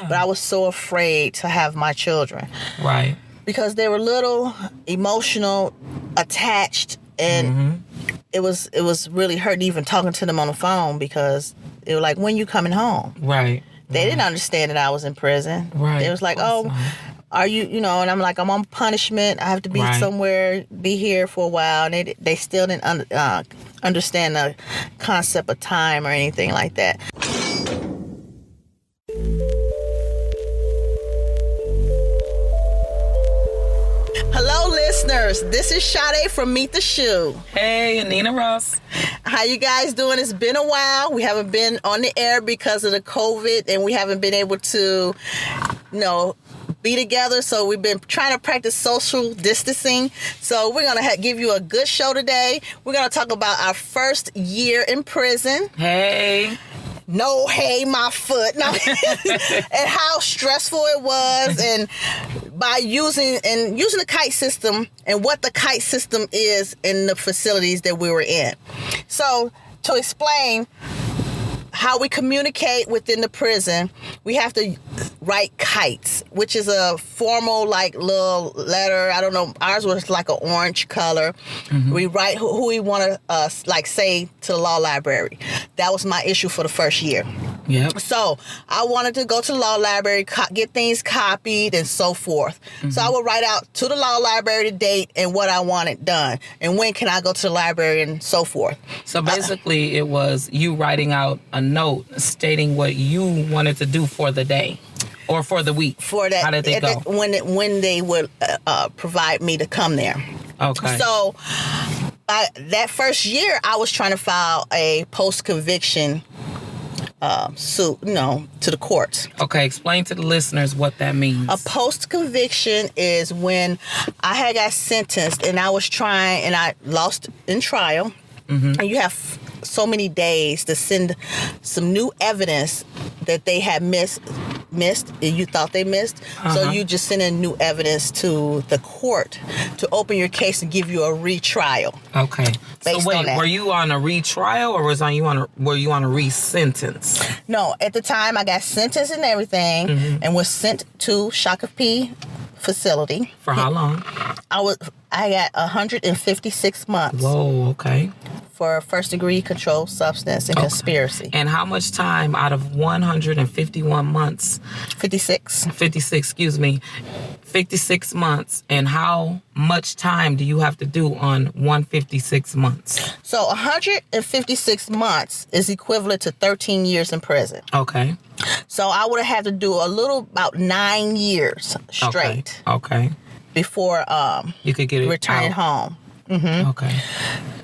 But I was so afraid to have my children. Right. Because they were little, emotional, attached, and it was really hurting even talking to them on the phone because they were like, when you coming home? Right. They didn't understand that I was in prison. Right. They was like, oh, are you, and I'm like, I'm on punishment. I have to be somewhere, be here for a while. And they still didn't understand the concept of time or anything like that. Hello, listeners. This is Sade from Meet the Shoe. Hey, Nina Ross. How you guys doing? It's been a while. We haven't been on the air because of the COVID, and we haven't been able to, be together. So we've been trying to practice social distancing. So we're going to give you a good show today. We're going to talk about our first year in prison. Hey. No, hey, my foot. No. And how stressful it was, and by using the kite system and what the kite system is in the facilities that we were in. So to explain how we communicate within the prison, we have to write kites, which is a formal little letter. I don't know. Ours was like an orange color. Mm-hmm. We write who we want to say to the law library. That was my issue for the first year. Yep. So I wanted to go to the law library, get things copied and so forth. Mm-hmm. So I would write out to the law library the date and what I wanted done and when can I go to the library and so forth. So basically it was you writing out a note stating what you wanted to do for the day or for the week. For that, how did they go? When they would provide me to come there. Okay. So that first year, I was trying to file a post-conviction suit, to the courts. Okay, explain to the listeners what that means. A post-conviction is when I had got sentenced and I was trying and I lost in trial. Mm-hmm. And you have so many days to send some new evidence that they had missed and you thought they missed. Uh-huh. So you just send in new evidence to the court to open your case and give you a retrial. Okay. So wait, were you on a retrial or were you on a re-sentence? No, at the time I got sentenced and everything, mm-hmm. and was sent to Shakopee facility. For how long? I got 156 months. Whoa, okay. For first degree controlled substance and conspiracy. And how much time out of 151 months? 56. 56 months. And how much time do you have to do on 156 months? So 156 months is equivalent to 13 years in prison. Okay. So I would have had to do about 9 years straight. Okay. Before you could get it returning home. Mm-hmm. Okay.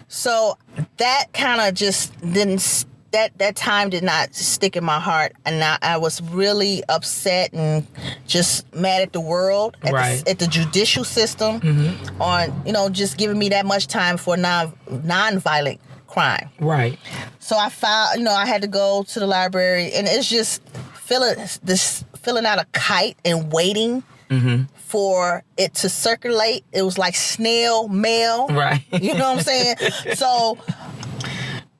So that kind of just didn't. That time did not stick in my heart, and I was really upset and just mad at the world, at the judicial system, mm-hmm. on just giving me that much time for non-violent crime. Right. So I filed. I had to go to the library, and it's just filling out a kite and waiting. Mm-hmm. For it to circulate. It was like snail mail. Right. You know what I'm saying? So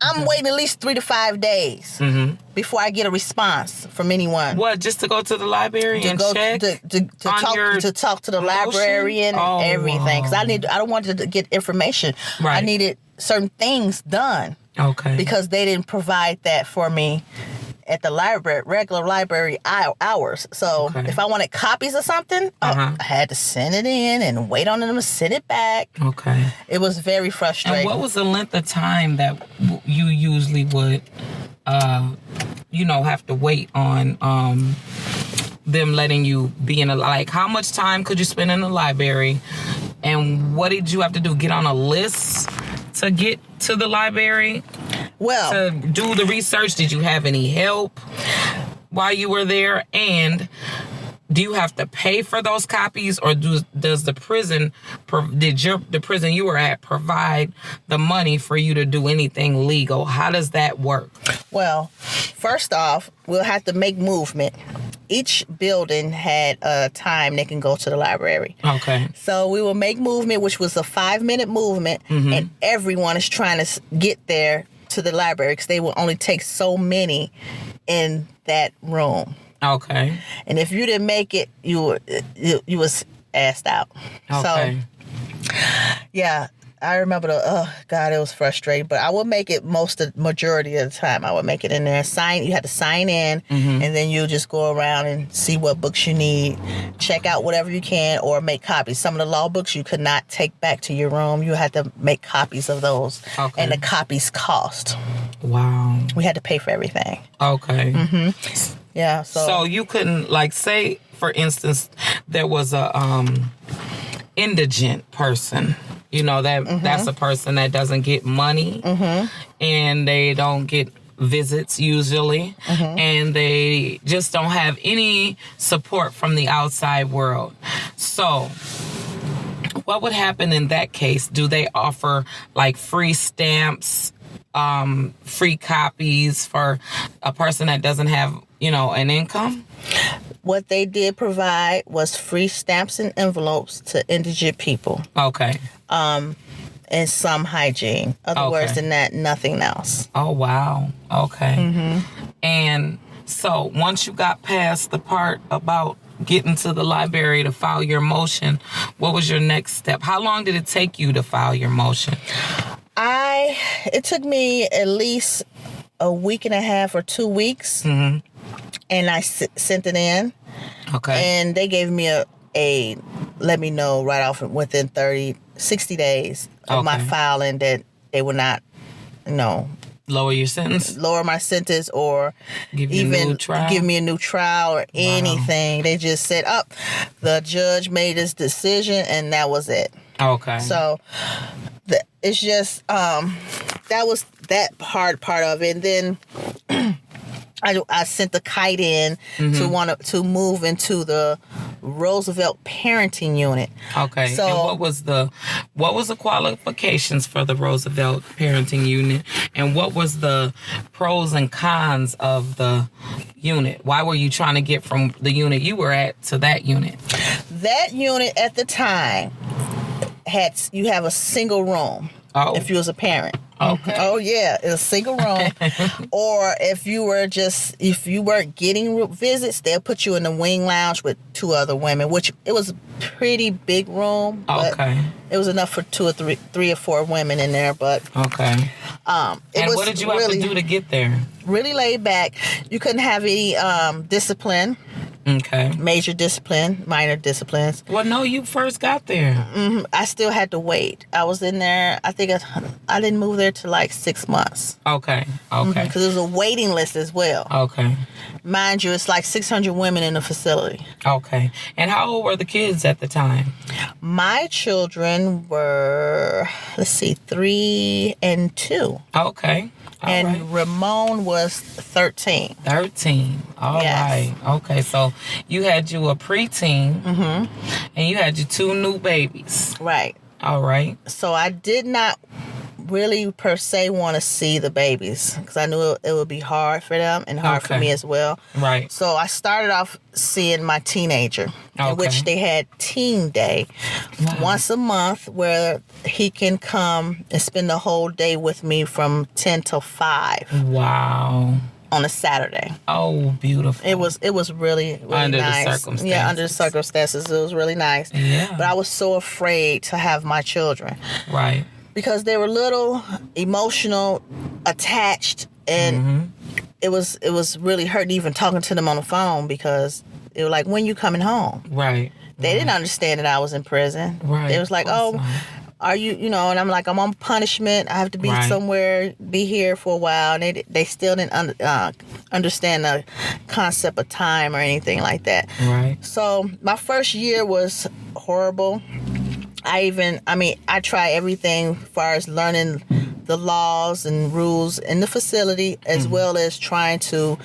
I'm waiting at least 3 to 5 days mm-hmm. before I get a response from anyone. What, just to go to the library and check? To talk to the librarian and everything. Because I don't want to get information. Right. I needed certain things done. Okay. Because they didn't provide that for me at the library, regular library hours. So if I wanted copies of something, I had to send it in and wait on them to send it back. Okay. It was very frustrating. And what was the length of time that you usually would, have to wait on them letting you be in how much time could you spend in the library? And what did you have to do? Get on a list to get to the library? Well, to do the research, did you have any help while you were there? And do you have to pay for those copies, or does the prison the prison you were at provide the money for you to do anything legal? How does that work? Well, first off, we'll have to make movement. Each building had a time they can go to the library. Okay. So we will make movement, which was a 5-minute movement, mm-hmm. and everyone is trying to get there to the library because they will only take so many in that room. Okay. And if you didn't make it, you was asked out. Okay. So, yeah, I remember God, it was frustrating, but I would make it majority of the time. I would make it in there. You had to sign in, and then you just go around and see what books you need, check out whatever you can, or make copies. Some of the law books you could not take back to your room. You had to make copies of those, and the copies cost. Wow. We had to pay for everything. Okay. Mm-hmm. Yeah. So you couldn't, like, say, for instance, there was a indigent person. You know, that's a person that doesn't get money, and they don't get visits usually, and they just don't have any support from the outside world. So what would happen in that case? Do they offer like free stamps, free copies for a person that doesn't have, an income? What they did provide was free stamps and envelopes to indigent people. Okay. And some hygiene. Other words than that, nothing else. Oh, wow. Okay. And so once you got past the part about getting to the library to file your motion, what was your next step? How long did it take you to file your motion? It took me at least a week and a half or 2 weeks. And I sent it in. Okay. And they gave me a let me know right off within 60 days of my filing that they would not, lower your sentence? Lower my sentence or give me a new trial or anything. They just said, the judge made his decision and that was it. Okay. So it's just, that was that hard part of it. And then I sent the kite in to move into the Roosevelt parenting unit. Okay. So and what was the qualifications for the Roosevelt parenting unit, and what was the pros and cons of the unit? Why were you trying to get from the unit you were at to that unit? That unit at the time you have a single room. Oh. If you was a parent. Okay. Oh yeah, it's a single room. Or if you weren't getting visits, they'll put you in the wing lounge with 2 other women, which it was a pretty big room. But it was enough for 2 or 3 or 4 women in there. But okay. And what did you have to do to get there? Really laid back. You couldn't have any discipline. Okay. Major discipline, minor disciplines. Well, no, you first got there. I still had to wait. I was in there, I think I didn't move there till like 6 months. Okay. Because there's a waiting list as well. Okay. Mind you, it's like 600 women in the facility. Okay. And how old were the kids at the time? My children were, 3 and 2. Okay. And Ramon was 13. 13. All right. Okay, so you had you a preteen, and you had your 2 new babies. Right. All right. So I did not really per se want to see the babies because I knew it would be hard for them and hard for me as well. Right. So I started off seeing my teenager, in which they had teen day once a month where he can come and spend the whole day with me from 10 till 5. Wow. On a Saturday. Oh, beautiful. It was really under nice. The circumstances. Yeah, under the circumstances. It was really nice. Yeah. But I was so afraid to have my children. Right. Because they were little, emotional, attached, and it was really hurting even talking to them on the phone because they were like, when you coming home? Right. They didn't understand that I was in prison. Right. They was like, are you, and I'm like, I'm on punishment. I have to be somewhere, be here for a while. And they still didn't understand the concept of time or anything like that. Right. So my first year was horrible. I tried everything as far as learning the laws and rules in the facility, as well as trying to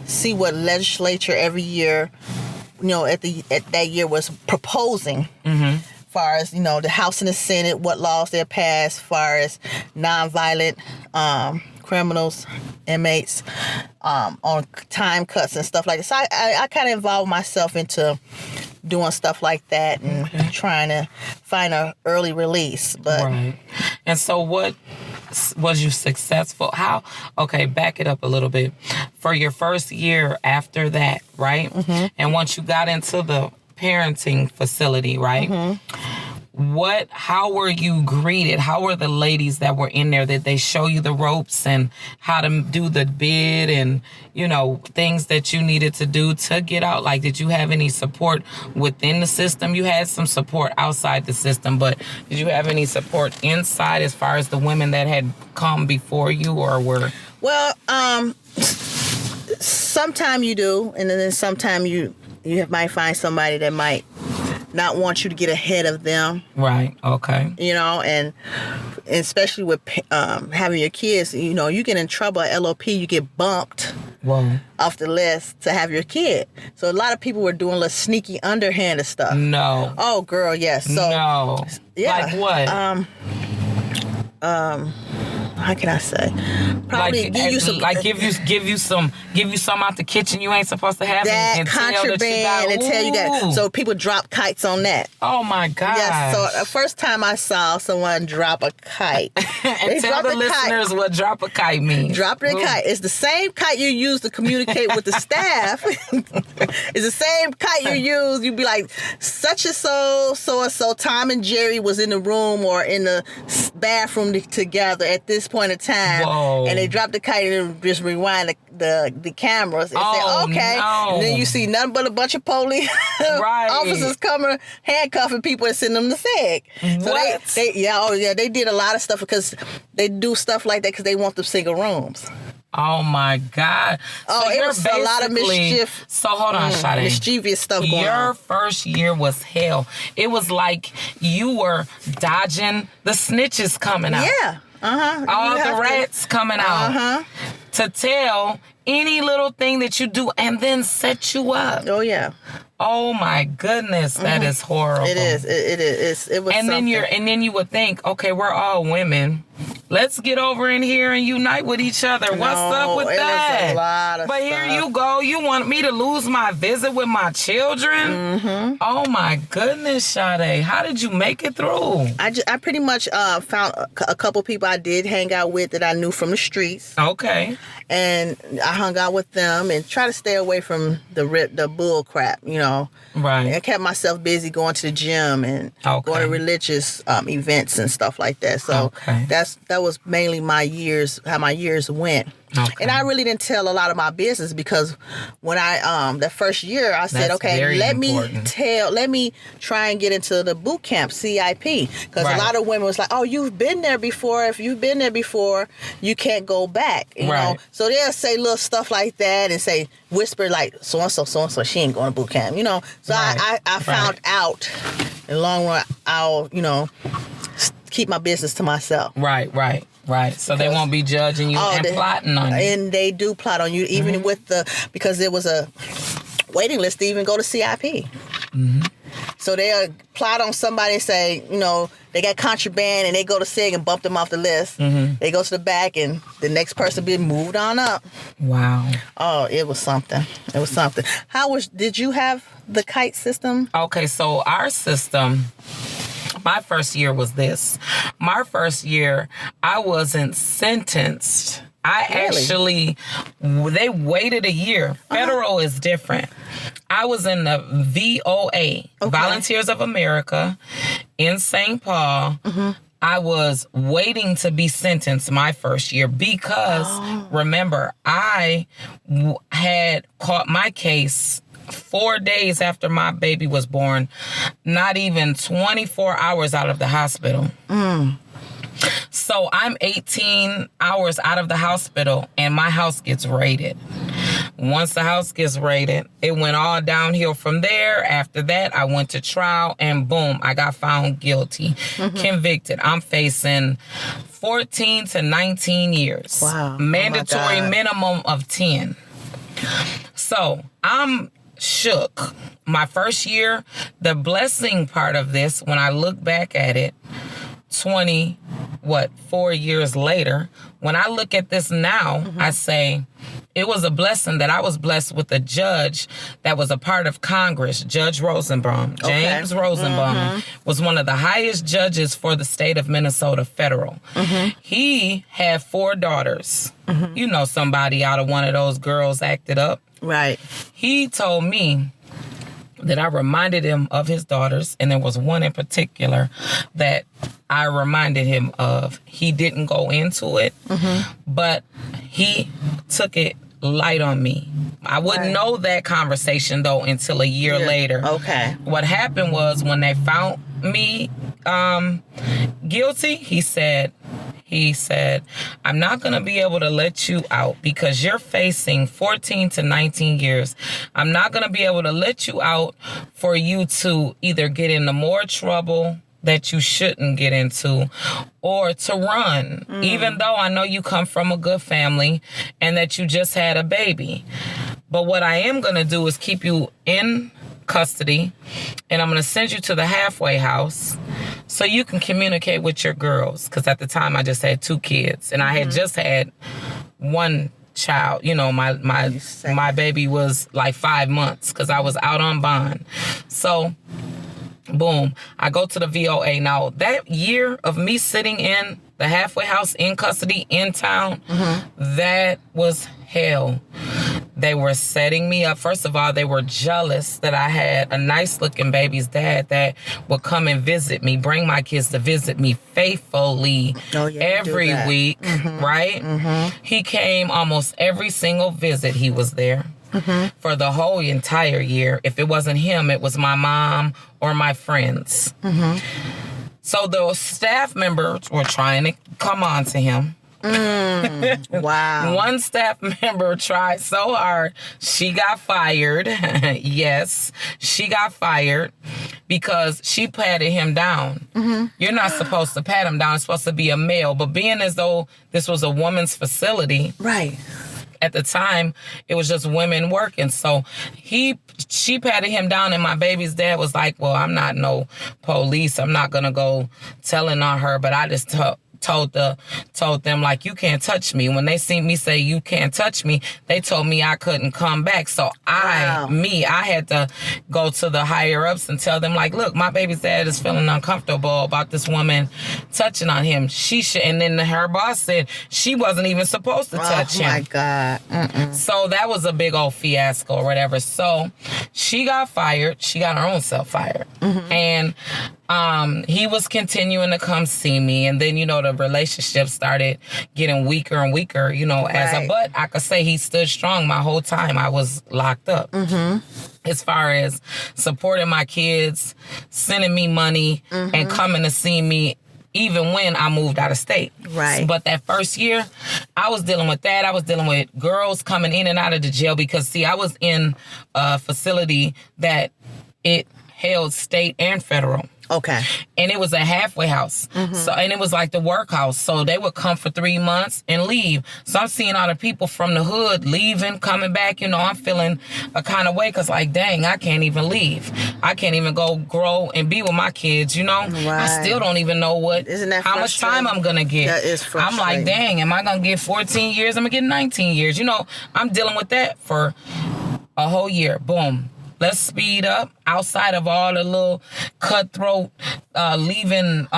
see what legislature every year, at that year was proposing. As far as, the House and the Senate, what laws they'll pass, as far as nonviolent criminals, inmates, on time cuts and stuff like that. So I kind of involved myself into doing stuff like that and trying to find an early release. But right. And so was you successful? How? Okay, back it up a little bit. For your first year after that, right? Mm-hmm. And once you got into the parenting facility, right? Mm-hmm. How were you greeted? How were the ladies that were in there? Did they show you the ropes and how to do the bid and, you know, things that you needed to do to get out? Like, did you have any support within the system? You had some support outside the system, but did you have any support inside as far as the women that had come before you or were? Well, sometime you do, and then sometime you might find somebody that might not want you to get ahead of them. Right. Okay. You know, and especially with having your kids, you know, you get in trouble at LOP, you get bumped off the list to have your kid. So a lot of people were doing a little sneaky underhanded stuff. No. Oh, girl, yes. So, no. Yeah. Like what? How can I say? Probably like, give you some, like give you some out the kitchen you ain't supposed to have, that and contraband and tell you that. So people drop kites on that. Oh my God! Yes. So the first time I saw someone drop a kite, and tell the listeners what drop a kite means. Drop the kite. It's the same kite you use to communicate with the staff. It's the same kite you use. You'd be like, such and so and so. Tom and Jerry was in the room or in the bathroom together at this point in time. Whoa. And they dropped the kite and just rewind the cameras and say, okay. No. And then you see nothing but a bunch of police officers coming, handcuffing people and sending them to SEG. So what? they did a lot of stuff because they do stuff like that because they want the single rooms. Oh my God! So it was a lot of mischief. So hold on, Sade. Mischievous stuff going on. Your first year was hell. It was like you were dodging the snitches coming out. Yeah. All the rats coming out to tell any little thing that you do and then set you up. Oh yeah. Oh my goodness, that is horrible. It is. It is. It was. And something. then you would think, okay, we're all women. Let's get over in here and unite with each other. What's up with that? Was a lot of but stuff. Here you go. You want me to lose my visit with my children? Mm-hmm. Oh my goodness, Sade. How did you make it through? I pretty much found a couple people I did hang out with that I knew from the streets. Okay. And I hung out with them and try to stay away from the bull crap, you know. Right. I kept myself busy going to the gym and going to religious events and stuff like that. So that was mainly how my years went. Okay. And I really didn't tell a lot of my business because when I that first year I said, okay, let me try and get into the boot camp CIP because a lot of women was like, oh, you've been there before. If you've been there before, you can't go back. You know, so they'll say little stuff like that and say whisper like so and so she ain't going to boot camp. You know, so I found out in the long run I'll keep my business to myself. Right. So they won't be judging you and plotting on you. And they do plot on you, even with because there was a waiting list to even go to CIP. Mm-hmm. So they'll plot on somebody and say, they got contraband and they go to SIG and bump them off the list. Mm-hmm. They go to the back and the next person be moved on up. Wow. Oh, it was something. Did you have the kite system? Okay, so our system... My first year was this. My first year, I wasn't sentenced. They waited a year. Federal is different. I was in the VOA, Volunteers of America, in St. Paul. Mm-hmm. I was waiting to be sentenced my first year because, remember, I had caught my case 4 days after my baby was born, not even 24 hours out of the hospital. So I'm 18 hours out of the hospital and my house gets raided. Once the house gets raided, it went all downhill from there. After that, I went to trial and boom, I got found guilty, convicted. I'm facing 14 to 19 years. Wow. Mandatory minimum of 10. So I'm shook. My first year, the blessing part of this, when I look back at it, 4 years later, when I look at this now, I say, it was a blessing that I was blessed with a judge that was a part of Congress, Judge Rosenbaum. James Rosenbaum was one of the highest judges for the state of Minnesota federal. He had 4 daughters. You know, somebody out of one of those girls acted up. Right. He told me that I reminded him of his daughters, and there was one in particular that I reminded him of. He didn't go into it, but he took it light on me. I wouldn't know that conversation, though, until a year later. Okay. What happened was when they found me guilty, he said, I'm not going to be able to let you out because you're facing 14 to 19 years. I'm not going to be able to let you out for you to either get into more trouble that you shouldn't get into or to run, even though I know you come from a good family and that you just had a baby. But what I am going to do is keep you in custody, and I'm going to send you to the halfway house so you can communicate with your girls. Because at the time, I just had 2 kids, and I had just had 1 child. You know, my baby was like 5 months because I was out on bond. So, boom, I go to the VOA. Now, that year of me sitting in the halfway house in custody in town, that was hell. They were setting me up. First of all, they were jealous that I had a nice-looking baby's dad that would come and visit me, bring my kids to visit me faithfully every week, right? He came almost every single visit he was there. For the whole entire year. If it wasn't him, it was my mom or my friends. So the staff members were trying to come on to him. Wow. One staff member tried so hard. She got fired. Yes, she got fired because she patted him down. You're not supposed to pat him down. It's supposed to be a male. But being as though this was a woman's facility. Right. At the time, it was just women working. So she patted him down, and my baby's dad was like, well, I'm not no police. I'm not going to go telling on her. But I just told them, like, you can't touch me. When they seen me say, you can't touch me, they told me I couldn't come back. So I had to go to the higher ups and tell them, like, look, my baby's dad is feeling uncomfortable about this woman touching on him. She should, and then her boss said she wasn't even supposed to touch him. Oh my God. So that was a big old fiasco or whatever. So she got fired. She got her own self fired. And he was continuing to come see me, and then, you know, the relationship started getting weaker and weaker, you know, but I could say he stood strong my whole time I was locked up. As far as supporting my kids, sending me money, and coming to see me even when I moved out of state. Right. But that first year, I was dealing with that. I was dealing with girls coming in and out of the jail because, see, I was in a facility that it held state and federal. Okay. And it was a halfway house. So, and it was like the workhouse. So they would come for 3 months and leave. So I'm seeing all the people from the hood leaving, coming back. You know, I'm feeling a kind of way because, like, dang, I can't even leave. I can't even go grow and be with my kids, you know? Right. I still don't even know how much time I'm going to get. That is frustrating. I'm like, dang, am I going to get 14 years? I'm going to get 19 years. You know, I'm dealing with that for a whole year. Boom. Let's speed up outside of all the little cutthroat leaving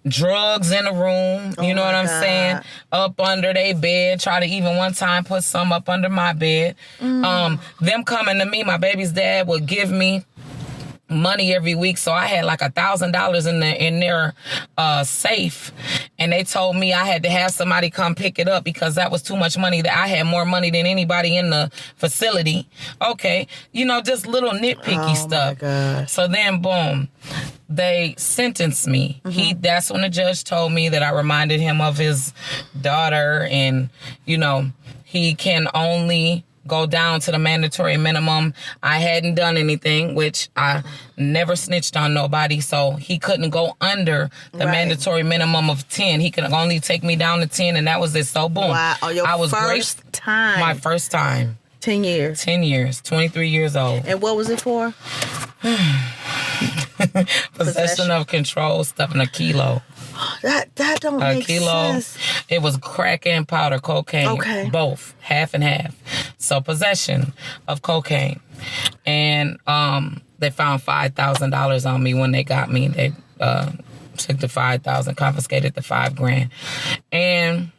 drugs in the room. You know what I'm saying? Up under their bed. Try to even one time put some up under my bed. Them coming to me, my baby's dad would give me money every week, so I had like $1,000 in their safe, and they told me I had to have somebody come pick it up because that was too much money. That I had more money than anybody in the facility. Okay, you know, just little nitpicky stuff. My God. So then, boom, they sentenced me. That's when the judge told me that I reminded him of his daughter, and you know, he can only go down to the mandatory minimum. I hadn't done anything, which I never snitched on nobody, so he couldn't go under the mandatory minimum of 10. He could only take me down to 10, and that was it. So boom. Wow. I was first time. My first time. 10 years. 10 years. 23 years old. And what was it for? Possession of control, stuff in a kilo. That don't make sense. It was crack and powder cocaine. Okay. Both, half and half. So possession of cocaine. And they found $5,000 on me when they got me. They took the $5,000, confiscated the $5,000. And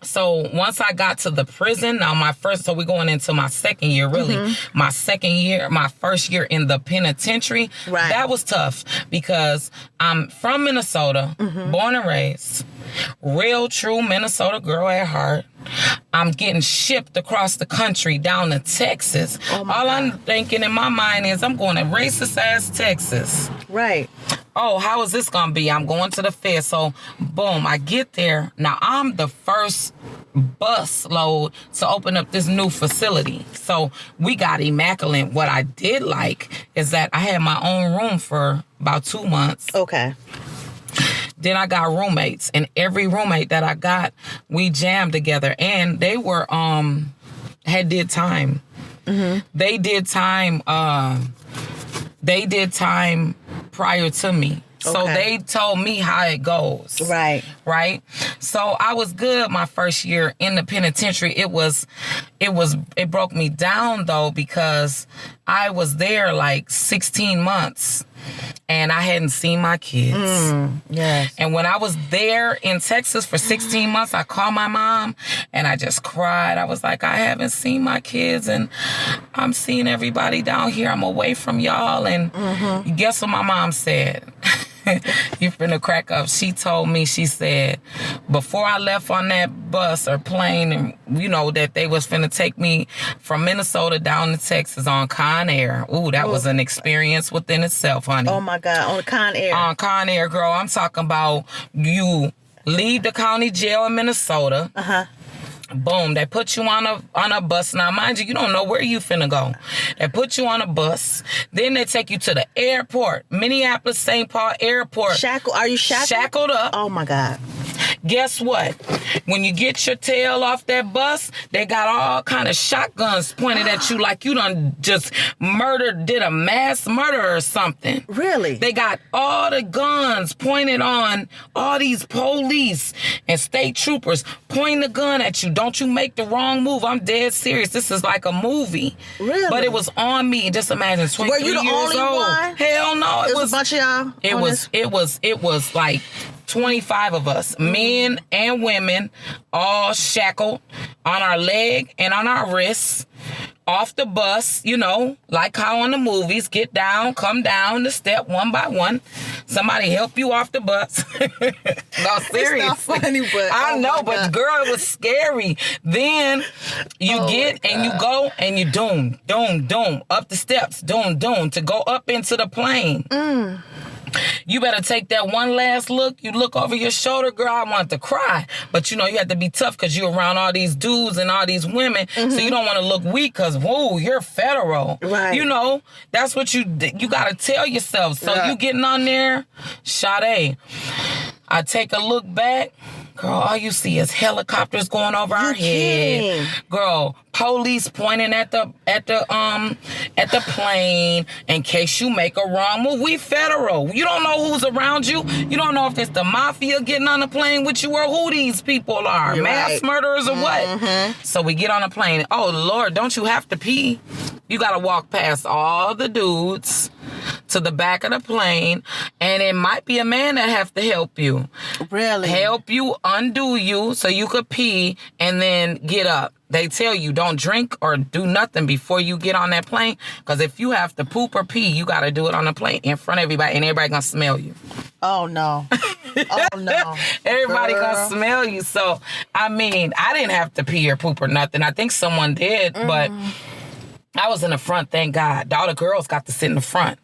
so once I got to the prison, so we're going into my second year, really. Mm-hmm. My first year in the penitentiary, right. That was tough because I'm from Minnesota, mm-hmm. born and raised, real true Minnesota girl at heart. I'm getting shipped across the country down to Texas. All God. I'm thinking in my mind is I'm going to racist ass Texas. Right. Oh, how is this going to be? I'm going to the fair. So, boom, I get there. Now, I'm the first bus load to open up this new facility. So, we got immaculate. What I did like is that I had my own room for about 2 months. Okay. Then I got roommates. And every roommate that I got, we jammed together. And they were, did time. Mm-hmm. They did time prior to me. So they told me how it goes. Right. Right? So I was good my first year in the penitentiary. It broke me down though because I was there like 16 months and I hadn't seen my kids. Yes. And when I was there in Texas for 16 months, I called my mom and I just cried. I was like, I haven't seen my kids and I'm seeing everybody down here. I'm away from y'all. And guess what my mom said? You finna crack up. She told me, she said, before I left on that bus or plane, and you know, that they was finna take me from Minnesota down to Texas on Con Air. Ooh, that was an experience within itself, honey. Oh my God, on Con Air. On Con Air, girl. I'm talking about you leave the county jail in Minnesota. Boom, they put you on a bus. Now, mind you, you don't know where you finna go. They put you on a bus. Then they take you to the airport. Minneapolis, St. Paul Airport. Are you shackled? Shackled up. Oh, my God. Guess what? When you get your tail off that bus, they got all kind of shotguns pointed at you like you done just did a mass murder or something. Really? They got all the guns pointed on all these police and state troopers pointing the gun at you. Don't you make the wrong move. I'm dead serious. This is like a movie. Really? But it was on me. Just imagine, 23 Were you the years only old. one? Hell no. It was a bunch of y'all? It was like 25 of us, men and women, all shackled on our leg and on our wrists, off the bus, you know, like how on the movies, get down, come down the step one by one. Somebody help you off the bus. No, seriously. It's not funny, but I know, but girl, it was scary. Then you and you go and you doom, up the steps, doom, to go up into the plane. You better take that one last look. You look over your shoulder, girl, I want to cry. But, you know, you have to be tough because you're around all these dudes and all these women. So you don't want to look weak because, whoa, you're federal. Right. You know, that's what you got to tell yourself. So you getting on there, Sade. I take a look back. Girl, all you see is helicopters going over our head. Girl, police pointing at the plane in case you make a wrong move. We federal. You don't know who's around you. You don't know if it's the mafia getting on the plane with you or who these people are. You're mass murderers or what. So we get on the plane. Oh, Lord, don't you have to pee? You got to walk past all the dudes to the back of the plane, and it might be a man that have to help you. Really? Help you, undo you so you could pee and then get up. They tell you don't drink or do nothing before you get on that plane, because if you have to poop or pee, you got to do it on the plane in front of everybody, and everybody going to smell you. Oh, no. Oh, no. Everybody going to smell you. So, I mean, I didn't have to pee or poop or nothing. I think someone did, but I was in the front, thank God. All the girls got to sit in the front.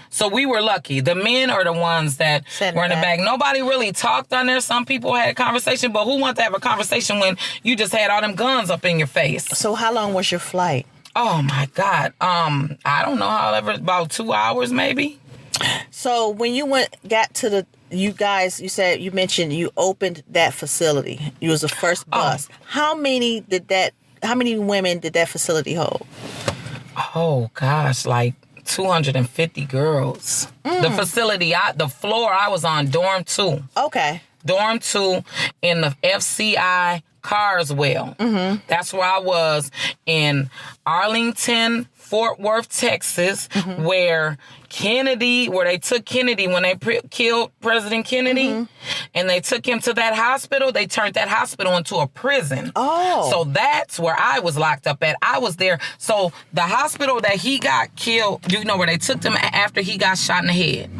So we were lucky. The men are the ones that were in the back. Nobody really talked on there. Some people had a conversation, but who wants to have a conversation when you just had all them guns up in your face? So how long was your flight? Oh, my God. I don't know, about 2 hours maybe. So when you got to you mentioned you opened that facility. You was the first bus. How many women did that facility hold? Oh, gosh, like 250 girls. The facility, the floor I was on, dorm 2. Okay. Dorm 2 in the FCI Carswell. That's where I was, in Arlington, Fort Worth, Texas, where they took Kennedy when they killed President Kennedy, and they took him to that hospital. They turned that hospital into a prison. Oh. So that's where I was locked up at. I was there. So the hospital that he got killed, you know, where they took him after he got shot in the head,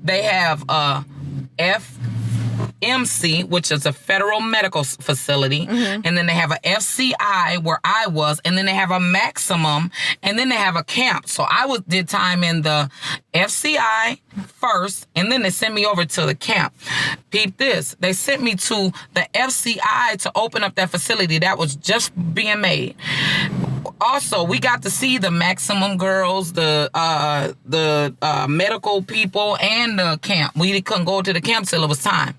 they have FMC, which is a federal medical facility, and then they have a FCI where I was, and then they have a maximum, and then they have a camp. So I did time in the FCI first, and then they sent me over to the camp. Peep this. They sent me to the FCI to open up that facility that was just being made. Also, we got to see the maximum girls, the medical people, and the camp. We couldn't go to the camp till it was time.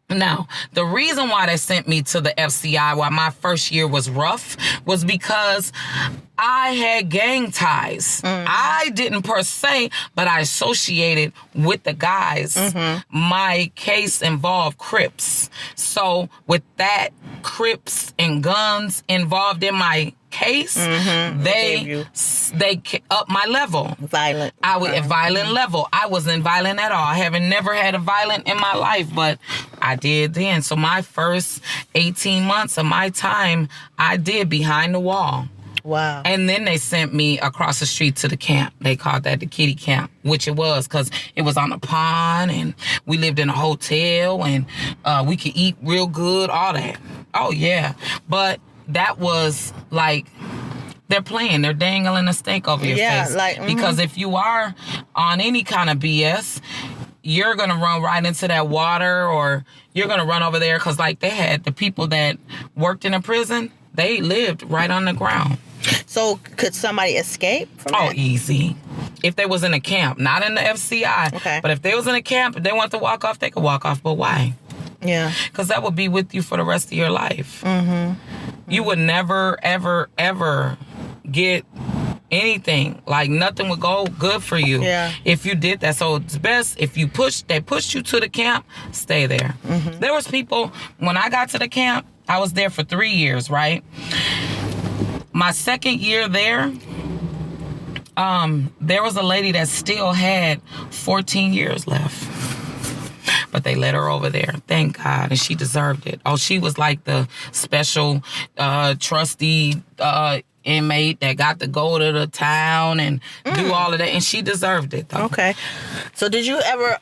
Now, the reason why they sent me to the FCI, why my first year was rough, was because I had gang ties. I didn't per se, but I associated with the guys. My case involved Crips. So with that, Crips and guns involved in my case, they up my level. Violent. I was at violent level. I wasn't violent at all. I haven't never had a violent in my life, but I did then. So my first 18 months of my time, I did behind the wall. Wow. And then they sent me across the street to the camp. They called that the kiddie camp, which it was, because it was on a pond, and we lived in a hotel, and we could eat real good, all that. Oh, yeah. But that was like, they're playing. They're dangling a stake over your face. Because if you are on any kind of BS, you're going to run right into that water, or you're going to run over there, because like they had the people that worked in a prison, they lived right on the ground. So could somebody escape from that? Oh, easy. If they was in a camp, not in the FCI. Okay. But if they was in a camp, if they want to walk off, they could walk off. But why? Yeah. Because that would be with you for the rest of your life. You would never, ever, ever get anything. Like, nothing would go good for you if you did that. So it's best if they pushed you to the camp, stay there. There was people, when I got to the camp, I was there for 3 years, right? My second year there, there was a lady that still had 14 years left. But they let her over there. Thank God. And she deserved it. Oh, she was like the special trustee inmate that got to go to the town and do all of that. And she deserved it, though. Okay. So did you ever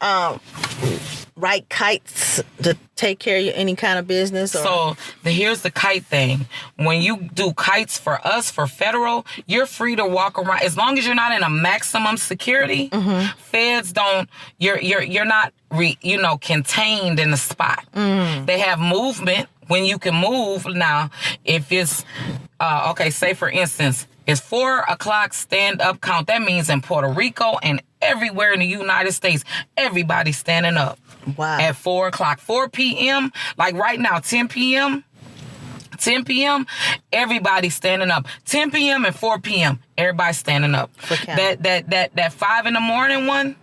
write kites to take care of any kind of business? Or? So here's the kite thing. When you do kites for us, for federal, you're free to walk around. As long as you're not in a maximum security, feds don't, you're not, contained in a spot. They have movement when you can move. Now, if it's, say for instance, it's 4 o'clock stand up count. That means in Puerto Rico and everywhere in the United States, everybody's standing up. Wow. At 4 o'clock. 4 p.m., like right now, 10 p.m., everybody's standing up. 10 p.m. and 4 p.m., everybody's standing up. That 5 in the morning one,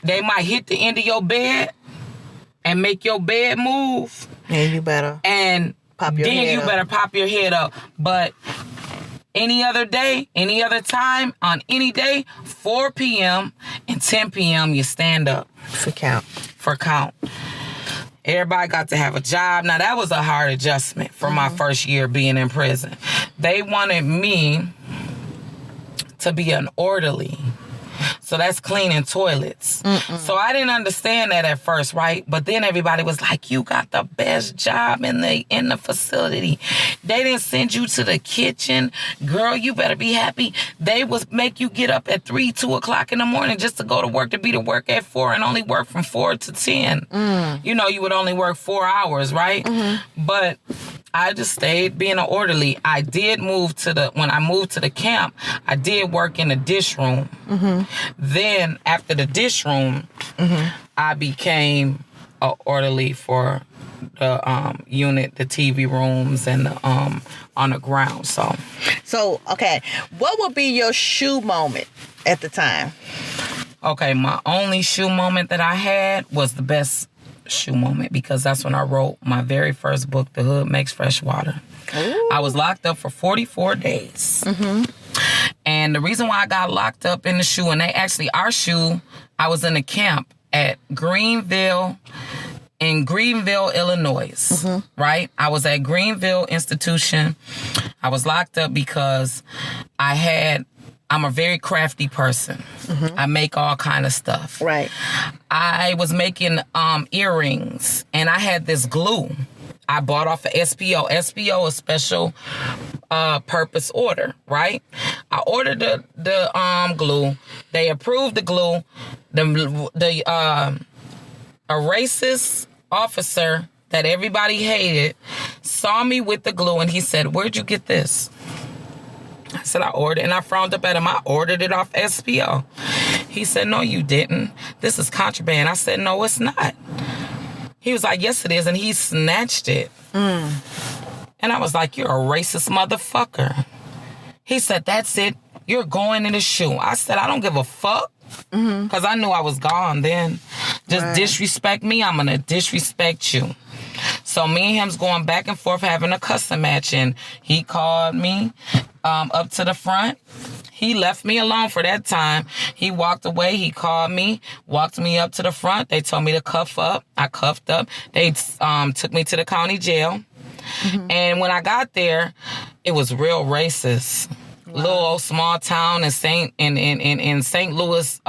they might hit the end of your bed and make your bed move. And you better pop your head up. But any other day, any other time, on any day, 4 p.m. and 10 p.m., you stand up. For count. Everybody got to have a job. Now, that was a hard adjustment for my first year being in prison. They wanted me to be an orderly. So that's cleaning toilets. So I didn't understand that at first, right? But then everybody was like, you got the best job in the facility. They didn't send you to the kitchen. Girl, you better be happy. They would make you get up at 2 o'clock in the morning just to go to work, to be to work at 4 and only work from 4 to 10. You would only work 4 hours, right? But I just stayed being an orderly. I did move when I moved to the camp, I did work in the dish room. Then after the dish room, I became an orderly for unit, the TV rooms, and the on the ground. So okay, what would be your shoe moment at the time? Okay, my only shoe moment that I had was the best shoe moment, because that's when I wrote my very first book, The Hood Makes Fresh Water. Ooh. I was locked up for 44 days. Mm-hmm. And the reason why I got locked up in the shoe, and our shoe, I was in a camp at Greenville, Illinois, mm-hmm. right? I was at Greenville Institution. I was locked up because I'm a very crafty person. Mm-hmm. I make all kind of stuff. Right. I was making earrings, and I had this glue I bought off of SPO. SPO is special purpose order, right? I ordered the glue. They approved the glue. A racist officer that everybody hated saw me with the glue, and he said, "Where'd you get this?" I said, "I ordered," and I frowned up at him. I ordered it off SPO. He said, "No, you didn't. This is contraband." I said, "No, it's not." He was like, "Yes, it is," and he snatched it. Mm. And I was like, "You're a racist motherfucker." He said, "That's it. You're going in the shoe." I said, "I don't give a fuck." Because I knew I was gone then. Just disrespect me, I'm going to disrespect you. So me and him's going back and forth having a cussing match, and he called me up to the front. He left me alone for that time. He walked away. He called me, walked me up to the front. They told me to cuff up. I cuffed up. They took me to the county jail. Mm-hmm. And when I got there, it was real racist. Wow. Little old small town in St. Louis,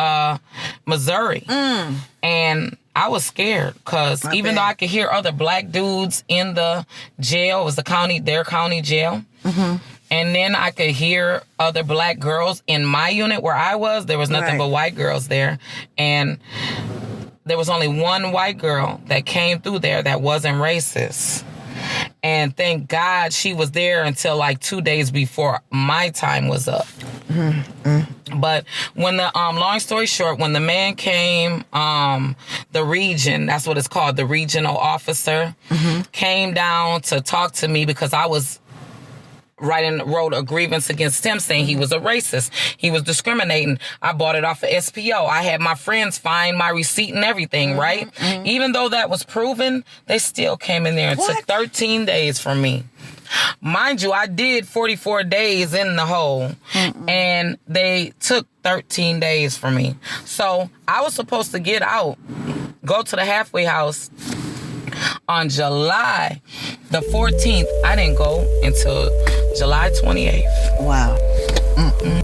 Missouri. Mm. And I was scared because even though I could hear other black dudes in the jail, it was their county jail. Mm-hmm. And then I could hear other black girls in my unit where I was. There was nothing but white girls there. And there was only one white girl that came through there that wasn't racist. And thank God she was there until like 2 days before my time was up. Mm-hmm. But when long story short, when the man came, the region, that's what it's called, the regional officer, mm-hmm. came down to talk to me because I was wrote a grievance against him saying he was a racist. He was discriminating. I bought it off of SPO. I had my friends find my receipt and everything, mm-hmm, right? Mm-hmm. Even though that was proven, they still came in there and took 13 days from me. Mind you, I did 44 days in the hole, mm-mm. and they took 13 days from me. So I was supposed to get out, go to the halfway house on July the 14th. I didn't go until July 28th. Wow. Mm-mm.